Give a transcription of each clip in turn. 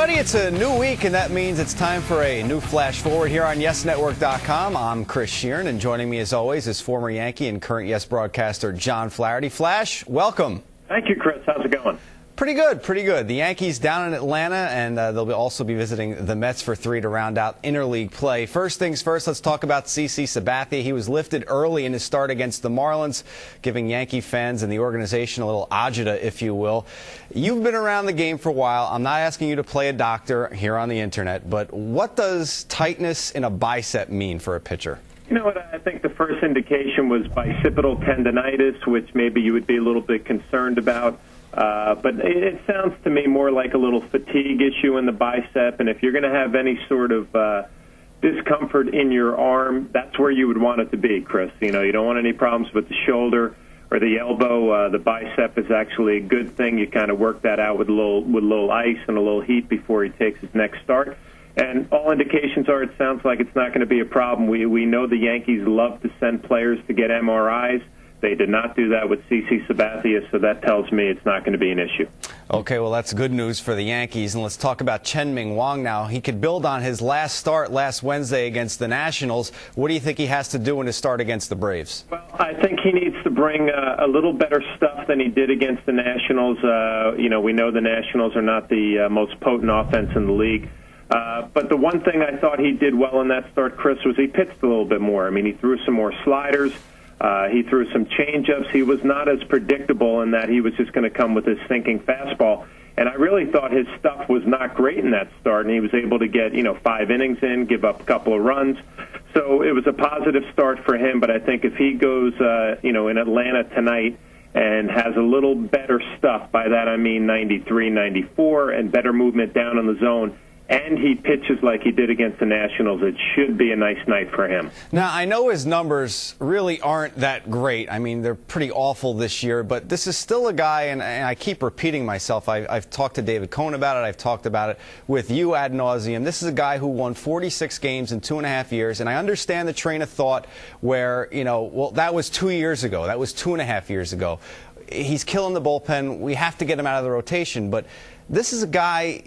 everybody. It's a new week, and that means it's time for a new Flash Forward here on YesNetwork.com. I'm Chris Shearn, and joining me as always is former Yankee and current Yes broadcaster John Flaherty. Flash, welcome. Thank you, Chris. How's it going? Pretty good, pretty good. The Yankees down in Atlanta, and they'll also be visiting the Mets for 3 to round out interleague play. First things first, let's talk about CC Sabathia. He was lifted early in his start against the Marlins, giving Yankee fans and the organization a little agita, if you will. You've been around the game for a while. I'm not asking you to play a doctor here on the internet, but what does tightness in a bicep mean for a pitcher? You know what, I think the first indication was bicipital tendinitis, which maybe you would be a little bit concerned about. But it sounds to me more like a little fatigue issue in the bicep, and if you're going to have any sort of discomfort in your arm, that's where you would want it to be, Chris. You know, you don't want any problems with the shoulder or the elbow. The bicep is actually a good thing. You kind of work that out with a little ice and a little heat before he takes his next start. And all indications are it sounds like it's not going to be a problem. We know the Yankees love to send players to get MRIs. They did not do that with CC Sabathia, so that tells me it's not going to be an issue. Okay, well, that's good news for the Yankees. And let's talk about Chien-Ming Wang now. He could build on his last start last Wednesday against the Nationals. What do you think he has to do in his start against the Braves? Well, I think he needs to bring a little better stuff than he did against the Nationals. You know, we know the Nationals are not the most potent offense in the league. But the one thing I thought he did well in that start, Chris, was he pitched a little bit more. I mean, he threw some more sliders. He threw some changeups. He was not as predictable in that he was just going to come with his sinking fastball. And I really thought his stuff was not great in that start, and he was able to get, 5 innings in, give up a couple of runs. So it was a positive start for him, but I think if he goes, in Atlanta tonight and has a little better stuff, by that I mean 93, 94, and better movement down in the zone, and he pitches like he did against the Nationals, it should be a nice night for him. Now, I know his numbers really aren't that great. I mean, they're pretty awful this year, but this is still a guy, and I keep repeating myself. I've talked to David Cohn about it. I've talked about it with you ad nauseum. This is a guy who won 46 games in 2.5 years, and I understand the train of thought where, well, that was 2 years ago. That was 2.5 years ago. He's killing the bullpen. We have to get him out of the rotation, but this is a guy,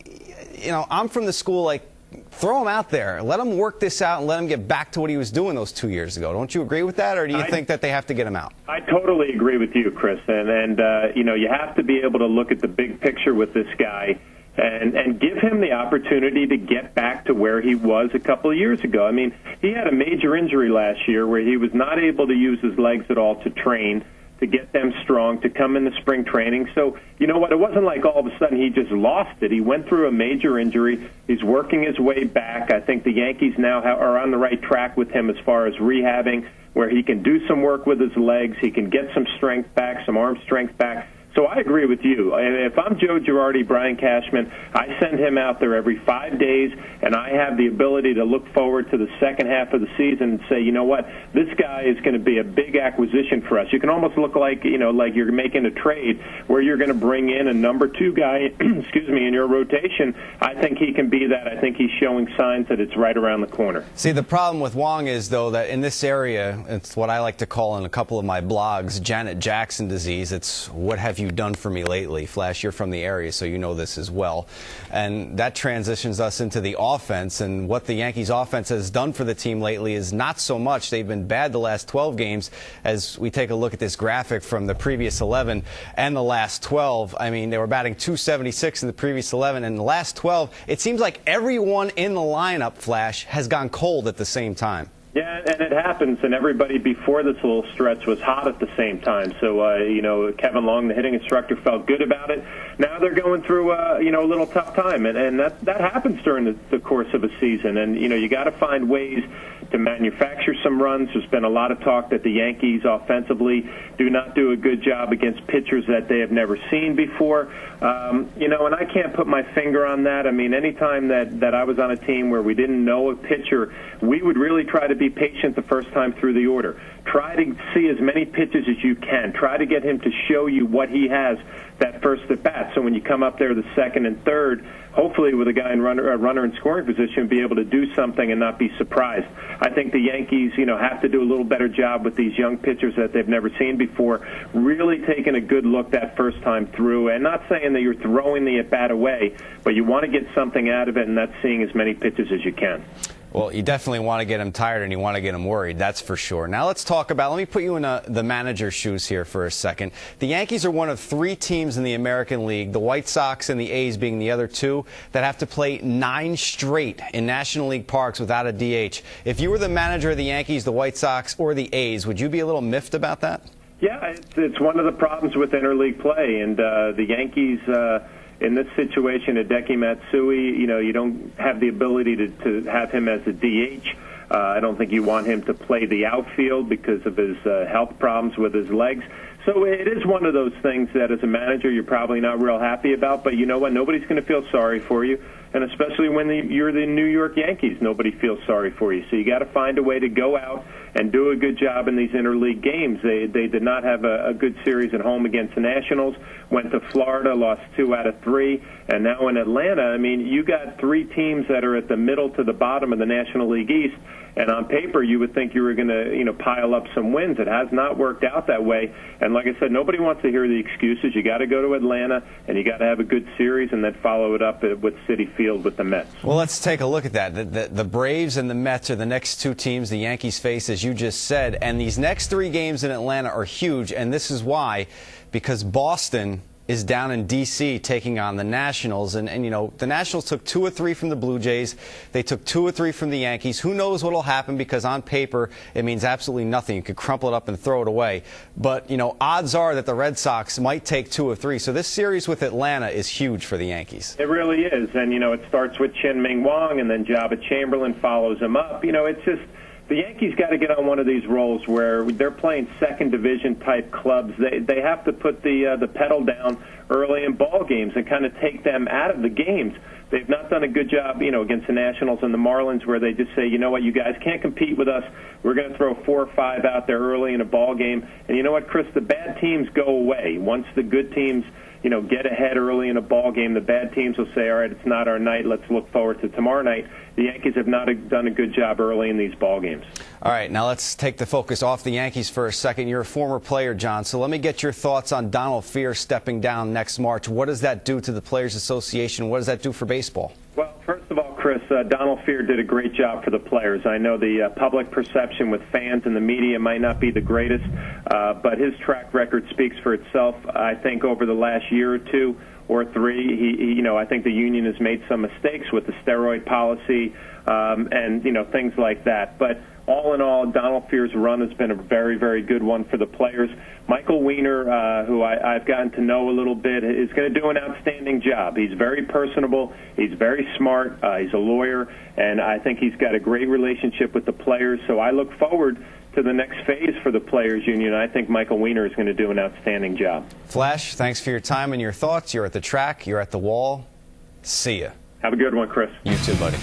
I'm from the school, like, throw him out there. Let him work this out and let him get back to what he was doing those 2 years ago. Don't you agree with that, or do you think that they have to get him out? I totally agree with you, Chris. And you have to be able to look at the big picture with this guy and give him the opportunity to get back to where he was a couple of years ago. I mean, he had a major injury last year where he was not able to use his legs at all to train, to get them strong, to come into spring training. So, you know what, it wasn't like all of a sudden he just lost it. He went through a major injury. He's working his way back. I think the Yankees now are on the right track with him as far as rehabbing, where he can do some work with his legs. He can get some strength back, some arm strength back. So I agree with you. If I'm Joe Girardi, Brian Cashman, I send him out there every 5 days, and I have the ability to look forward to the second half of the season and say, you know what, this guy is going to be a big acquisition for us. You can almost look like, like you're making a trade where you're going to bring in a number 2 guy, in your rotation. I think he can be that. I think he's showing signs that it's right around the corner. See, the problem with Wang is, though, that in this area, it's what I like to call in a couple of my blogs, Janet Jackson disease. It's what have you done for me lately? Flash, you're from the area, so you know this as well. And that transitions us into the offense, and what the Yankees offense has done for the team lately is not so much. They've been bad the last 12 games. As we take a look at this graphic from the previous 11 and the last 12, I mean, they were batting .276 in the previous 11, and the last 12, it seems like everyone in the lineup, Flash, has gone cold at the same time. Yeah, and it happens, and everybody before this little stretch was hot at the same time. So, Kevin Long, the hitting instructor, felt good about it. Now they're going through, a little tough time, and that happens during the course of a season. And, you got to find ways to manufacture some runs. There's been a lot of talk that the Yankees offensively do not do a good job against pitchers that they have never seen before. And I can't put my finger on that. I mean, anytime that I was on a team where we didn't know a pitcher, we would really try to be patient the first time through the order. try to see as many pitches as you can. Try to get him to show you what he has that first at bat. So when you come up there the second and third, hopefully with a guy in runner in scoring position, be able to do something and not be surprised. I think the Yankees, have to do a little better job with these young pitchers that they've never seen before, really taking a good look that first time through, and not saying that you're throwing the at bat away, but you want to get something out of it, and that's seeing as many pitches as you can. Well, you definitely want to get him tired and you want to get him worried, that's for sure. Now let's talk about, let me put you in the manager's shoes here for a second. The Yankees are one of 3 teams in the American League, the White Sox and the A's being the other 2, that have to play 9 straight in National League parks without a DH. If you were the manager of the Yankees, the White Sox, or the A's, would you be a little miffed about that? Yeah, it's one of the problems with interleague play, and the Yankees... in this situation, Hideki Matsui, you don't have the ability to have him as a DH. I don't think you want him to play the outfield because of his health problems with his legs. So it is one of those things that as a manager you're probably not real happy about, but you know what? Nobody's going to feel sorry for you, and especially when you're the New York Yankees, nobody feels sorry for you. So you got to find a way to go out and do a good job in these interleague games. They did not have a good series at home against the Nationals, went to Florida, lost 2 out of 3, and now in Atlanta, I mean, you got 3 teams that are at the middle to the bottom of the National League East, and on paper you would think you were going to pile up some wins. It has not worked out that way, and like I said, nobody wants to hear the excuses. You got to go to Atlanta, and you got to have a good series, and then follow it up with Citi Field with the Mets. Well, let's take a look at that. The Braves and the Mets are the next 2 teams the Yankees face, as you just said, and these next 3 games in Atlanta are huge, and this is why, because Boston is down in D.C. taking on the Nationals. And the Nationals took 2 or 3 from the Blue Jays. They took 2 or 3 from the Yankees. Who knows what will happen, because on paper it means absolutely nothing. You could crumple it up and throw it away. But, odds are that the Red Sox might take 2 or 3. So this series with Atlanta is huge for the Yankees. It really is. And, it starts with Chien-Ming Wang, and then Jabba Chamberlain follows him up. It's just... the Yankees got to get on one of these rolls where they're playing second division type clubs. They have to put the pedal down early in ball games and kind of take them out of the games. They've not done a good job, against the Nationals and the Marlins, where they just say, you know what, you guys can't compete with us. We're going to throw 4 or 5 out there early in a ball game. And you know what, Chris, the bad teams go away. Once the good teams, get ahead early in a ball game, the bad teams will say, all right, it's not our night. Let's look forward to tomorrow night. The Yankees have not done a good job early in these ball games. All right, now let's take the focus off the Yankees for a second. You're a former player, John, so let me get your thoughts on Donald Fehr stepping down next March. What does that do to the Players Association? What does that do for baseball? Well, first of all, Chris, Donald Fehr did a great job for the players. I know the public perception with fans and the media might not be the greatest, but his track record speaks for itself. I think over the last year or 2 or 3, I think the union has made some mistakes with the steroid policy and things like that. But all in all, Donald Fehr's run has been a very, very good one for the players. Michael Weiner, who I've gotten to know a little bit, is going to do an outstanding job. He's very personable. He's very smart. He's a lawyer, and I think he's got a great relationship with the players. So I look forward to the next phase for the Players Union. I think Michael Weiner is going to do an outstanding job. Flash, thanks for your time and your thoughts. You're at the track. You're at the wall. See ya. Have a good one, Chris. You too, buddy.